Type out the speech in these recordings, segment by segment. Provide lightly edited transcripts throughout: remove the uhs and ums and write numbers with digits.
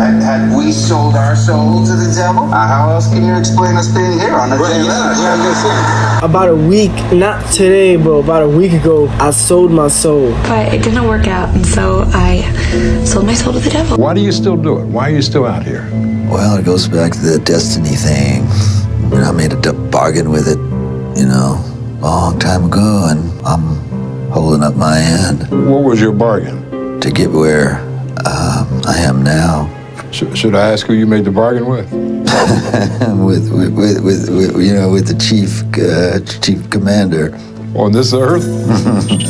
Had we sold our soul to the devil? How else can you explain us being here on the day? About a week, not today, but about a week ago, I sold my soul. But it didn't work out, and so I sold my soul to the devil. Why do you still do it? Why are you still out here? Well, it goes back to the destiny thing. I made a bargain with it, a long time ago, and I'm holding up my end. What was your bargain? To get where I am now. Should I ask who you made the bargain with? with the chief commander. On this earth?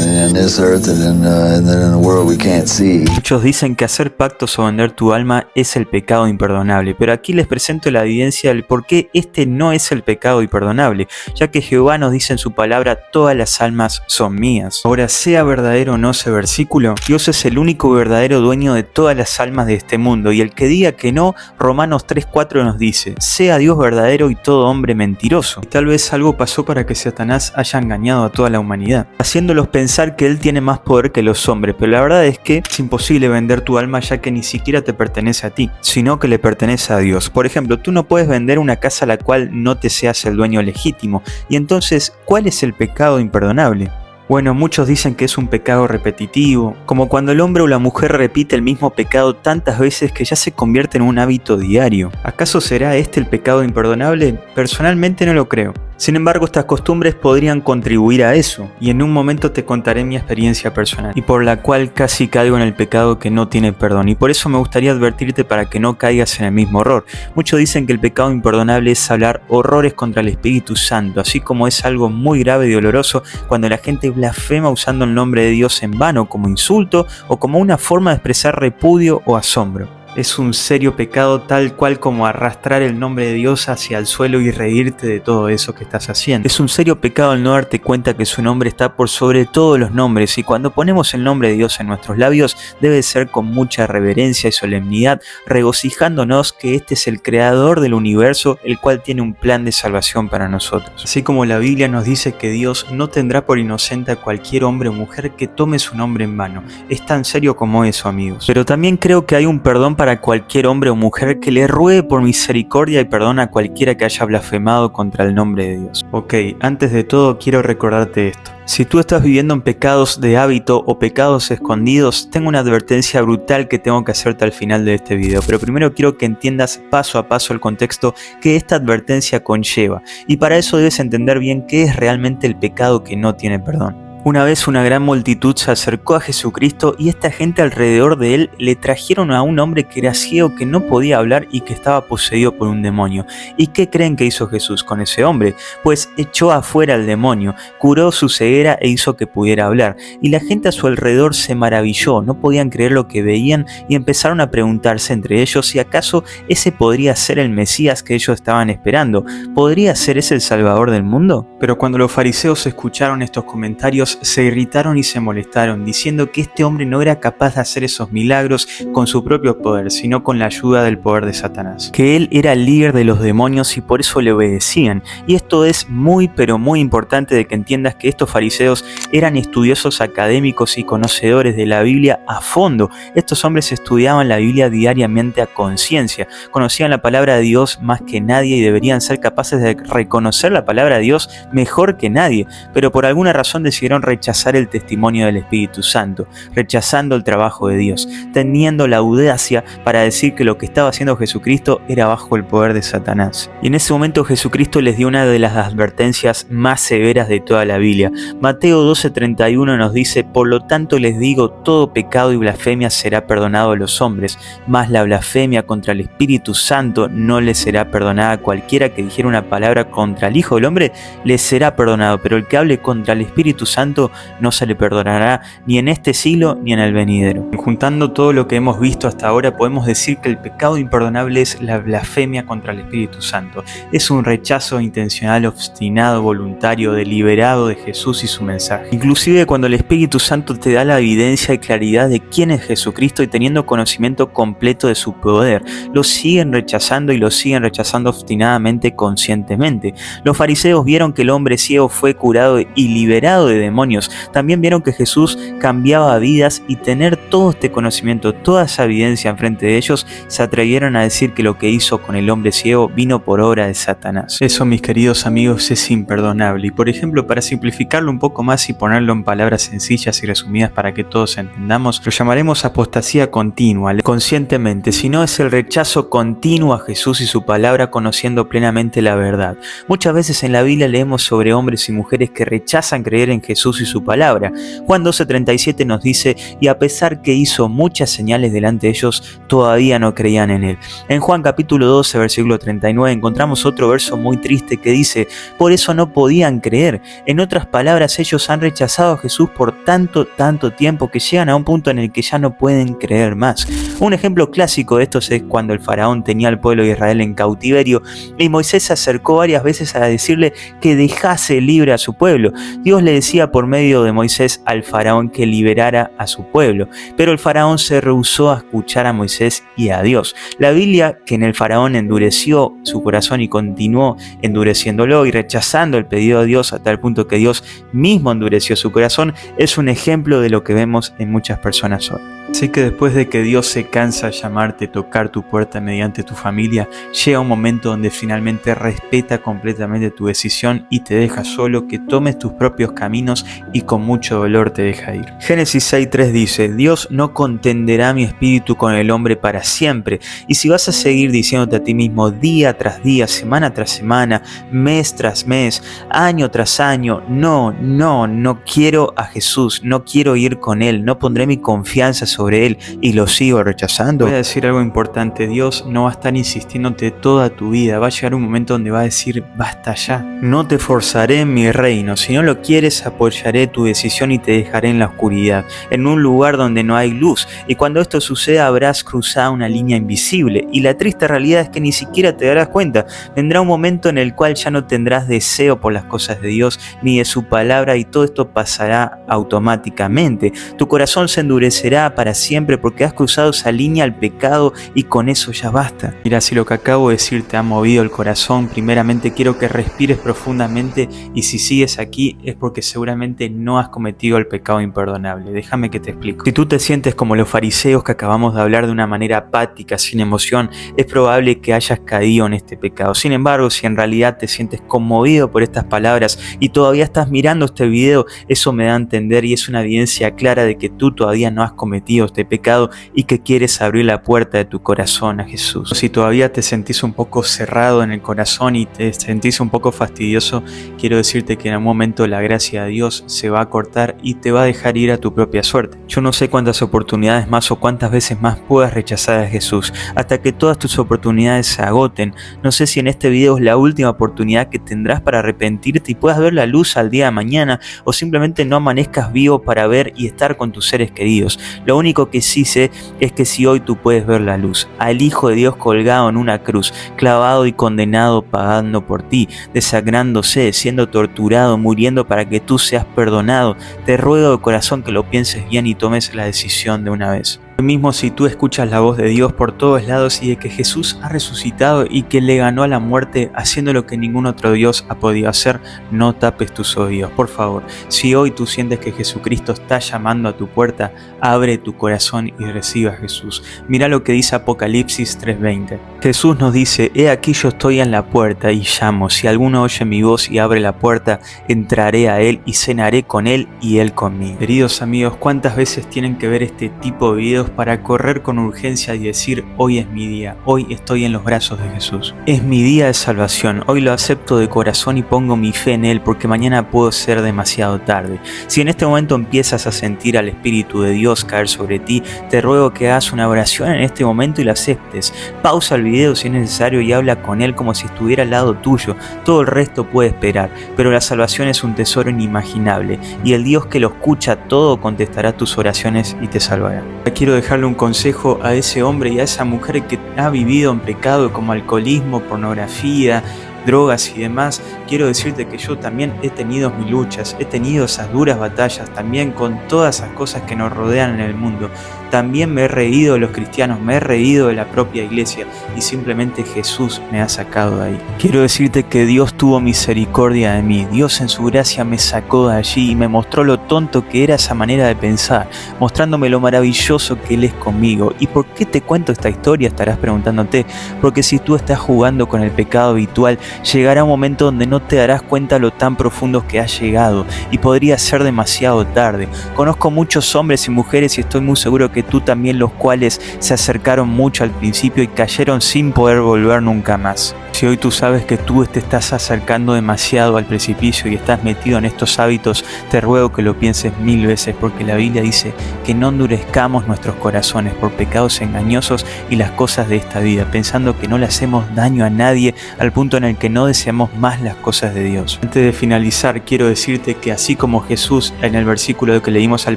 And this earth, and then in the world we can't see. Muchos dicen que hacer pactos o vender tu alma es el pecado imperdonable, pero aquí les presento la evidencia del por qué este no es el pecado imperdonable, ya que Jehová nos dice en su palabra: todas las almas son mías. Ahora, sea verdadero o no ese versículo, Dios es el único verdadero dueño de todas las almas de este mundo, y el que diga que no, Romanos 3:4 nos dice: sea Dios verdadero y todo hombre mentiroso. Y tal vez algo pasó para que Satanás haya engañado a toda la humanidad, haciéndolos pensar que él tiene más poder que los hombres, pero la verdad es que es imposible vender tu alma, ya que ni siquiera te pertenece a ti, sino que le pertenece a Dios. Por ejemplo, tú no puedes vender una casa a la cual no te seas el dueño legítimo, y entonces, ¿cuál es el pecado imperdonable? Bueno, muchos dicen que es un pecado repetitivo, como cuando el hombre o la mujer repite el mismo pecado tantas veces que ya se convierte en un hábito diario. ¿Acaso será este el pecado imperdonable? Personalmente no lo creo. Sin embargo, estas costumbres podrían contribuir a eso, y en un momento te contaré mi experiencia personal, y por la cual casi caigo en el pecado que no tiene perdón, y por eso me gustaría advertirte para que no caigas en el mismo error. Muchos dicen que el pecado imperdonable es hablar horrores contra el Espíritu Santo, así como es algo muy grave y doloroso cuando la gente blasfema usando el nombre de Dios en vano, como insulto o como una forma de expresar repudio o asombro. Es un serio pecado, tal cual como arrastrar el nombre de Dios hacia el suelo y reírte de todo eso que estás haciendo. Es un serio pecado el no darte cuenta que su nombre está por sobre todos los nombres, y cuando ponemos el nombre de Dios en nuestros labios debe ser con mucha reverencia y solemnidad, regocijándonos que este es el creador del universo, el cual tiene un plan de salvación para nosotros. Así como la Biblia nos dice que Dios no tendrá por inocente a cualquier hombre o mujer que tome su nombre en vano. Es tan serio como eso, amigos. Pero también creo que hay un perdón para cualquier hombre o mujer que le ruegue por misericordia y perdón a cualquiera que haya blasfemado contra el nombre de Dios. Ok, antes de todo quiero recordarte esto. Si tú estás viviendo en pecados de hábito o pecados escondidos, tengo una advertencia brutal que tengo que hacerte al final de este video, pero primero quiero que entiendas paso a paso el contexto que esta advertencia conlleva, y para eso debes entender bien qué es realmente el pecado que no tiene perdón. Una vez una gran multitud se acercó a Jesucristo, y esta gente alrededor de él le trajeron a un hombre que era ciego, que no podía hablar y que estaba poseído por un demonio. ¿Y qué creen que hizo Jesús con ese hombre? Pues echó afuera al demonio, curó su ceguera e hizo que pudiera hablar. Y la gente a su alrededor se maravilló, no podían creer lo que veían, y empezaron a preguntarse entre ellos si acaso ese podría ser el Mesías que ellos estaban esperando. ¿Podría ser ese el Salvador del mundo? Pero cuando los fariseos escucharon estos comentarios, se irritaron y se molestaron, diciendo que este hombre no era capaz de hacer esos milagros con su propio poder, sino con la ayuda del poder de Satanás. Que él era el líder de los demonios y por eso le obedecían. Y esto es muy pero muy importante de que entiendas que estos fariseos eran estudiosos académicos y conocedores de la Biblia a fondo. Estos hombres estudiaban la Biblia diariamente a conciencia, conocían la palabra de Dios más que nadie y deberían ser capaces de reconocer la palabra de Dios mejor que nadie, pero por alguna razón decidieron rechazar el testimonio del Espíritu Santo, rechazando el trabajo de Dios, teniendo la audacia para decir que lo que estaba haciendo Jesucristo era bajo el poder de Satanás. Y en ese momento Jesucristo les dio una de las advertencias más severas de toda la Biblia. Mateo 12:31 nos dice: por lo tanto les digo, todo pecado y blasfemia será perdonado a los hombres, mas la blasfemia contra el Espíritu Santo no les será perdonada. Cualquiera que dijera una palabra contra el Hijo del Hombre les será perdonado, pero el que hable contra el Espíritu Santo no se le perdonará ni en este siglo ni en el venidero. Juntando todo lo que hemos visto hasta ahora, podemos decir que el pecado imperdonable es la blasfemia contra el Espíritu Santo. Es un rechazo intencional, obstinado, voluntario, deliberado de Jesús y su mensaje. Inclusive cuando el Espíritu Santo te da la evidencia y claridad de quién es Jesucristo y teniendo conocimiento completo de su poder, lo siguen rechazando y lo siguen rechazando obstinadamente, conscientemente. Los fariseos vieron que el hombre ciego fue curado y liberado de demonios demonios. También vieron que Jesús cambiaba vidas, y tener todo este conocimiento, toda esa evidencia enfrente de ellos, se atrevieron a decir que lo que hizo con el hombre ciego vino por obra de Satanás. Eso, mis queridos amigos, es imperdonable. Y por ejemplo, para simplificarlo un poco más y ponerlo en palabras sencillas y resumidas para que todos entendamos, lo llamaremos apostasía continua, conscientemente, si no es el rechazo continuo a Jesús y su palabra, conociendo plenamente la verdad. Muchas veces en la Biblia leemos sobre hombres y mujeres que rechazan creer en Jesús y su palabra. Juan 12:37 nos dice: y a pesar que hizo muchas señales delante de ellos, todavía no creían en él. En Juan capítulo 12, versículo 39, encontramos otro verso muy triste que dice: por eso no podían creer. En otras palabras, ellos han rechazado a Jesús por tanto tiempo que llegan a un punto en el que ya no pueden creer más. Un ejemplo clásico de esto es cuando el faraón tenía al pueblo de Israel en cautiverio y Moisés se acercó varias veces a decirle que dejase libre a su pueblo. Dios le decía por medio de Moisés al faraón que liberara a su pueblo, pero el faraón se rehusó a escuchar a Moisés y a Dios. La Biblia que en el faraón endureció su corazón y continuó endureciéndolo y rechazando el pedido de Dios a tal punto que Dios mismo endureció su corazón, es un ejemplo de lo que vemos en muchas personas hoy. Así que después de que Dios se cansa de llamarte, tocar tu puerta mediante tu familia, llega un momento donde finalmente respeta completamente tu decisión y te deja solo, que tomes tus propios caminos, y con mucho dolor te deja ir. Génesis 6:3 dice: Dios no contenderá mi espíritu con el hombre para siempre. Y si vas a seguir diciéndote a ti mismo día tras día, semana tras semana, mes tras mes, año tras año, no quiero a Jesús, no quiero ir con Él, no pondré mi confianza sobre Él, y lo sigo rechazando, voy a decir algo importante: Dios no va a estar insistiéndote toda tu vida. Va a llegar un momento donde va a decir: basta ya, no te forzaré en mi reino. Si no lo quieres, apoyaré tu decisión y te dejaré en la oscuridad, en un lugar donde no hay luz. Y cuando esto suceda, habrás cruzado una línea invisible, y la triste realidad es que ni siquiera te darás cuenta. Vendrá un momento en el cual ya no tendrás deseo por las cosas de Dios ni de su palabra, y todo esto pasará automáticamente. Tu corazón se endurecerá para siempre porque has cruzado esa línea al pecado, y con eso ya basta. Mira, si lo que acabo de decir te ha movido el corazón, primeramente quiero que respires profundamente, y si sigues aquí es porque seguramente no has cometido el pecado imperdonable. Déjame que te explico. Si tú te sientes como los fariseos que acabamos de hablar, de una manera apática, sin emoción, es probable que hayas caído en este pecado. Sin embargo, si en realidad te sientes conmovido por estas palabras y todavía estás mirando este video, eso me da a entender y es una evidencia clara de que tú todavía no has cometido este pecado y que quieres abrir la puerta de tu corazón a Jesús. Si todavía te sentís un poco cerrado en el corazón y te sentís un poco fastidioso, quiero decirte que en un momento la gracia de Dios se va a cortar y te va a dejar ir a tu propia suerte. Yo no sé cuántas oportunidades más o cuántas veces más puedas rechazar a Jesús hasta que todas tus oportunidades se agoten. No sé si en este video es la última oportunidad que tendrás para arrepentirte y puedas ver la luz al día de mañana, o simplemente no amanezcas vivo para ver y estar con tus seres queridos. Lo único que sí sé es que si hoy tú puedes ver la luz, al Hijo de Dios colgado en una cruz, clavado y condenado, pagando por ti, desangrándose, siendo torturado, muriendo para que tú seas perdonado, te ruego de corazón que lo pienses bien y tomes la decisión de una vez. Hoy mismo, si tú escuchas la voz de Dios por todos lados y de que Jesús ha resucitado y que le ganó a la muerte haciendo lo que ningún otro Dios ha podido hacer, no tapes tus oídos, por favor. Si hoy tú sientes que Jesucristo está llamando a tu puerta, abre tu corazón y recibe a Jesús. Mira lo que dice Apocalipsis 3:20. Jesús nos dice: he aquí yo estoy en la puerta y llamo. Si alguno oye mi voz y abre la puerta, entraré a él y cenaré con él y él conmigo. Queridos amigos, ¿cuántas veces tienen que ver este tipo de videos para correr con urgencia y decir: hoy es mi día, hoy estoy en los brazos de Jesús? Es mi día de salvación, hoy lo acepto de corazón y pongo mi fe en Él, porque mañana puedo ser demasiado tarde. Si en este momento empiezas a sentir al Espíritu de Dios caer sobre ti, te ruego que hagas una oración en este momento y la aceptes. Pausa el video si es necesario y habla con Él como si estuviera al lado tuyo. Todo el resto puede esperar, pero la salvación es un tesoro inimaginable, y el Dios que lo escucha todo contestará tus oraciones y te salvará. Quiero dejarle un consejo a ese hombre y a esa mujer que ha vivido en pecado como alcoholismo, pornografía, drogas y demás. quiero decirte que yo también he tenido mis luchas, he tenido esas duras batallas también con todas esas cosas que nos rodean en el mundo. También me he reído de los cristianos, me he reído de la propia iglesia y simplemente Jesús me ha sacado de ahí. Quiero decirte que Dios tuvo misericordia de mí. Dios en su gracia me sacó de allí y me mostró lo tonto que era esa manera de pensar, mostrándome lo maravilloso que Él es conmigo. ¿Y por qué te cuento esta historia? Estarás preguntándote. Porque si tú estás jugando con el pecado habitual, llegará un momento donde no te darás cuenta lo tan profundo que has llegado y podría ser demasiado tarde. Conozco muchos hombres y mujeres y estoy muy seguro que tú también, los cuales se acercaron mucho al principio y cayeron sin poder volver nunca más. Si hoy tú sabes que tú te estás acercando demasiado al precipicio y estás metido en estos hábitos, te ruego que lo pienses 1000 veces, porque la Biblia dice que no endurezcamos nuestros corazones por pecados engañosos y las cosas de esta vida, pensando que no le hacemos daño a nadie al punto en el que no deseamos más las cosas de Dios. Antes de finalizar, quiero decirte que así como Jesús en el versículo que leímos al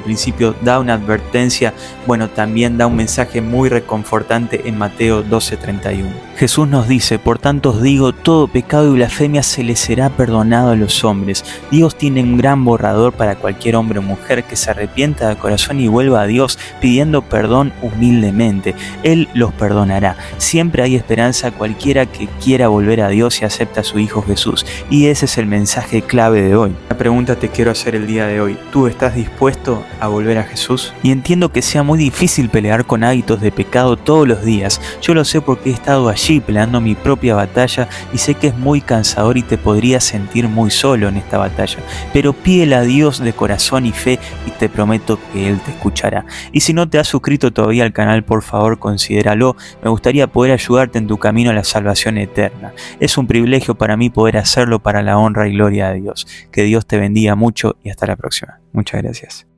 principio da una advertencia, bueno, también da un mensaje muy reconfortante en Mateo 12:31. Jesús nos dice: por tanto os digo, todo pecado y blasfemia se les será perdonado a los hombres. Dios tiene un gran borrador para cualquier hombre o mujer que se arrepienta de corazón y vuelva a Dios pidiendo perdón humildemente. Él los perdonará. Siempre hay esperanza a cualquiera que quiera volver a Dios y acepta a su Hijo Jesús. Y ese es el mensaje clave de hoy. La pregunta te quiero hacer el día de hoy: ¿tú estás dispuesto a volver a Jesús? Y entiendo que sea muy difícil pelear con hábitos de pecado todos los días. Yo lo sé porque he estado allí peleando mi propia batalla y sé que es muy cansador y te podrías sentir muy solo en esta batalla. Pero pídele a Dios de corazón y fe y te prometo que Él te escuchará. Y si no te has suscrito todavía al canal, por favor considéralo. Me gustaría poder ayudarte en tu camino a la salvación eterna. Es un privilegio para mí poder hacerlo para la honra y gloria de Dios. Que Dios te bendiga mucho y hasta la próxima. Muchas gracias.